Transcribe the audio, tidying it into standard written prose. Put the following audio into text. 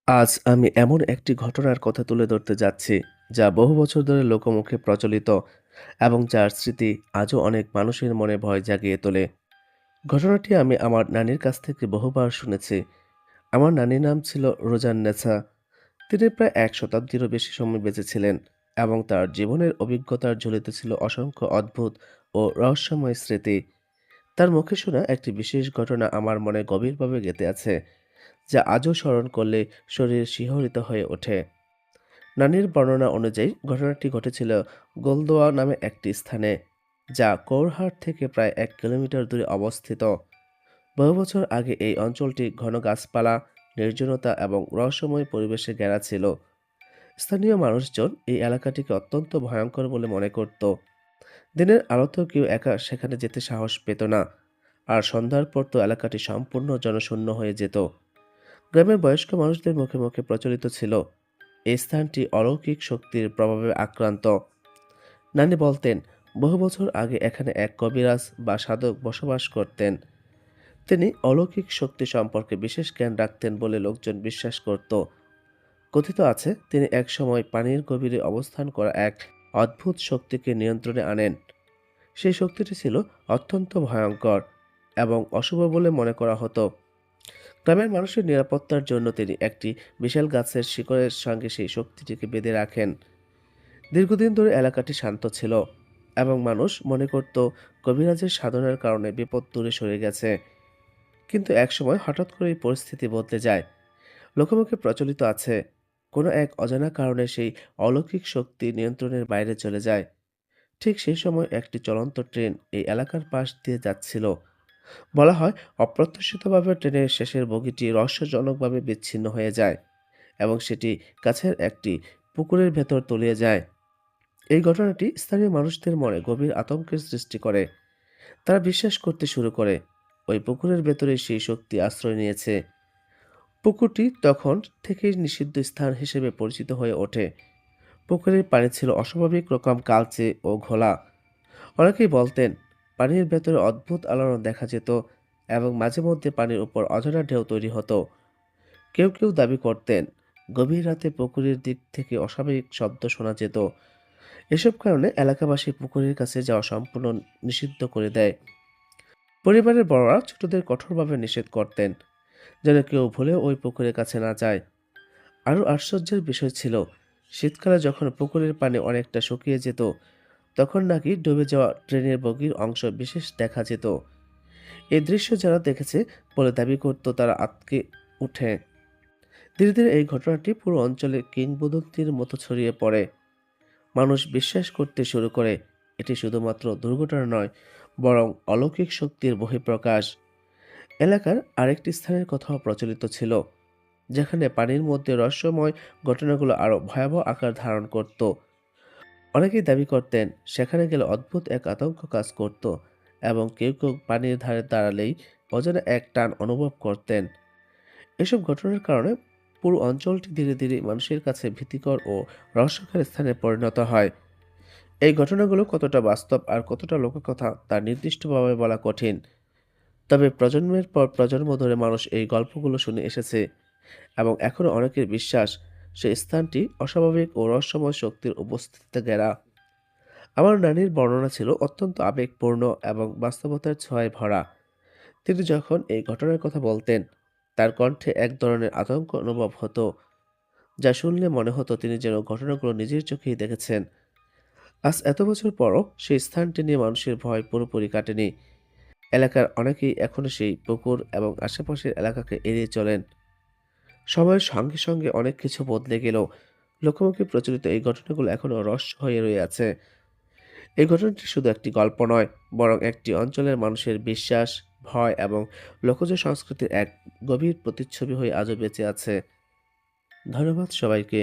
আজ আমি এমন একটি ঘটনার কথা তুলে ধরতে যাচ্ছি, যা বহু বছর ধরে লোকমুখে প্রচলিত এবং যার স্মৃতি আজও অনেক মানুষের মনে ভয় জাগিয়ে তোলে। ঘটনাটি আমি আমার নানির কাছ থেকে বহুবার শুনেছি। আমার নানির নাম ছিল রোজান্নেছা। তিনি প্রায় ১ শতাব্দীরও বেশি সময় বেঁচে ছিলেন এবং তার জীবনের অভিজ্ঞতার ঝুলিতে ছিল অসংখ্য অদ্ভুত ও রহস্যময় স্মৃতি। তার মুখে শোনা একটি বিশেষ ঘটনা আমার মনে গভীরভাবে গেঁথে আছে, যা আজও স্মরণ করলে শরীর শিহরিত হয়ে ওঠে। নানির বর্ণনা অনুযায়ী ঘটনাটি ঘটেছিল গোলদোয়া নামে একটি স্থানে, যা কৌরহাট থেকে প্রায় ১ কিলোমিটার দূরে অবস্থিত। বহু বছর আগে এই অঞ্চলটি ঘন গাছপালা, নির্জনতা এবং রহস্যময় পরিবেশে ঘেরা ছিল। স্থানীয় মানুষজন এই এলাকাটিকে অত্যন্ত ভয়ঙ্কর বলে মনে করত। দিনের আলোতেও কেউ একা সেখানে যেতে সাহস পেত না, আর সন্ধ্যার পর তো এলাকাটি সম্পূর্ণ জনশূন্য হয়ে যেত। গ্রামের বয়স্ক মানুষদের মুখে মুখে প্রচলিত ছিল এই স্থানটি অলৌকিক শক্তির প্রভাবে আক্রান্ত। নানি বলতেন, বহু বছর আগে এখানে এক কবিরাজ বা সাধক বসবাস করতেন। তিনি অলৌকিক শক্তি সম্পর্কে বিশেষ জ্ঞান রাখতেন বলে লোকজন বিশ্বাস করত। কথিত আছে তিনি একসময় পানির গভীরে অবস্থান করা এক অদ্ভুত শক্তিকে নিয়ন্ত্রণে আনেন। সেই শক্তিটি ছিল অত্যন্ত ভয়ঙ্কর এবং অশুভ বলে মনে করা হতো। গ্রামের মানুষের নিরাপত্তার জন্য তিনি একটি বিশাল গাছের শিকড়ের সঙ্গে সেই শক্তিটিকে বেঁধে রাখেন। দীর্ঘদিন ধরে এলাকাটি শান্ত ছিল এবং মানুষ মনে করত কবিরাজের সাধনার কারণে বিপদ দূরে সরে গেছে। কিন্তু একসময় হঠাৎ করে এই পরিস্থিতি বদলে যায়। লোকমুখে প্রচলিত আছে কোনো এক অজানা কারণে সেই অলৌকিক শক্তি নিয়ন্ত্রণের বাইরে চলে যায়। ঠিক সেই সময় একটি চলন্ত ট্রেন এই এলাকার পাশ দিয়ে যাচ্ছিল। বলা হয় অপ্রত্যাশিতভাবে ট্রেনের শেষের বগিটি রহস্যজনকভাবে বিচ্ছিন্ন হয়ে যায় এবং সেটি কাছের একটি পুকুরের ভেতর তলিয়ে যায়। এই ঘটনাটি স্থানীয় মানুষদের মনে গভীর আতঙ্কের সৃষ্টি করে। তারা বিশ্বাস করতে শুরু করে ওই পুকুরের ভেতরে সেই শক্তি আশ্রয় নিয়েছে। পুকুরটি তখন থেকেই নিষিদ্ধ স্থান হিসেবে পরিচিত হয়ে ওঠে। পুকুরের পানি ছিল অস্বাভাবিক রকম কালচে ও ঘোলা। অনেকেই বলতেন পানির ভেতরে অদ্ভুত আলোড়ন দেখা যেত এবং মাঝে মধ্যে পানির উপর অজানা ঢেউ তৈরি হতো। কেউ কেউ দাবি করতেন গভীর রাতে পুকুরের দিক থেকে অস্বাভাবিক শব্দ শোনা যেত। এসব কারণে এলাকাবাসী পুকুরের কাছে যাওয়া সম্পূর্ণ নিষিদ্ধ করে দেয়। পরিবারের বড়রা ছোটদের কঠোরভাবে নিষেধ করতেন যেন কেউ ভুলেও ওই পুকুরের কাছে না যায়। আরও আশ্চর্যের বিষয় ছিল শীতকালে যখন পুকুরের পানি অনেকটা শুকিয়ে যেত, তখন নাকি ডুবে যাওয়া ট্রেনের বগির অংশ বিশেষ দেখা যেত। এই দৃশ্য যারা দেখেছে বলে দাবি করত তারা আঁতকে উঠে। ধীরে ধীরে এই ঘটনাটি পুরো অঞ্চলে কিংবদন্তির মতো ছড়িয়ে পড়ে। মানুষ বিশ্বাস করতে শুরু করে এটি শুধুমাত্র দুর্ঘটনা নয়, বরং অলৌকিক শক্তির বহিঃপ্রকাশ। এলাকার আরেকটি স্থানের কথাও প্রচলিত ছিল, যেখানে পানির মধ্যে রহস্যময় ঘটনাগুলো আরো ভয়াবহ আকার ধারণ করত। অনেকেই দাবি করতেন সেখানে গেলে অদ্ভুত এক আতঙ্ক কাজ করত এবং কেউ কেউ পানির ধারে দাঁড়ালেই অজানা এক টান অনুভব করতেন। এসব ঘটনার কারণে পুরো অঞ্চলটি ধীরে ধীরে মানুষের কাছে ভীতিকর ও রহস্যকর স্থানে পরিণত হয়। এই ঘটনাগুলো কতটা বাস্তব আর কতটা লোককথা তা নির্দিষ্টভাবে বলা কঠিন। তবে প্রজন্মের পর প্রজন্ম ধরে মানুষ এই গল্পগুলো শুনে এসেছে এবং এখনো অনেকের বিশ্বাস সেই স্থানটি অস্বাভাবিক ও রহস্যময় শক্তির উপস্থিতিতে ঘেরা। আমার নানির বর্ণনা ছিল অত্যন্ত আবেগপূর্ণ এবং বাস্তবতার ছোঁয়ায় ভরা। তিনি যখন এই ঘটনার কথা বলতেন, তার কণ্ঠে এক ধরনের আতঙ্ক অনুভব হতো, যা শুনলে মনে হতো তিনি যেন ঘটনাগুলো নিজের চোখেই দেখেছেন। আজ এত বছর পরও সেই স্থানটি নিয়ে মানুষের ভয় পুরোপুরি কাটেনি। এলাকার অনেকেই এখনো সেই পুকুর এবং আশেপাশের এলাকাকে এড়িয়ে চলেন। সময়ের সঙ্গে সঙ্গে অনেক কিছু বদলে গেলেও লোকমুখে প্রচলিত এই ঘটনাগুলো এখনো রহস্য হয়ে রয়ে আছে। এই ঘটনাটি শুধু একটি গল্প নয়, বরং একটি অঞ্চলের মানুষের বিশ্বাস, ভয় এবং লোকজ সংস্কৃতির এক গভীর প্রতিচ্ছবি হয়ে আজও বেঁচে আছে। ধন্যবাদ সবাইকে।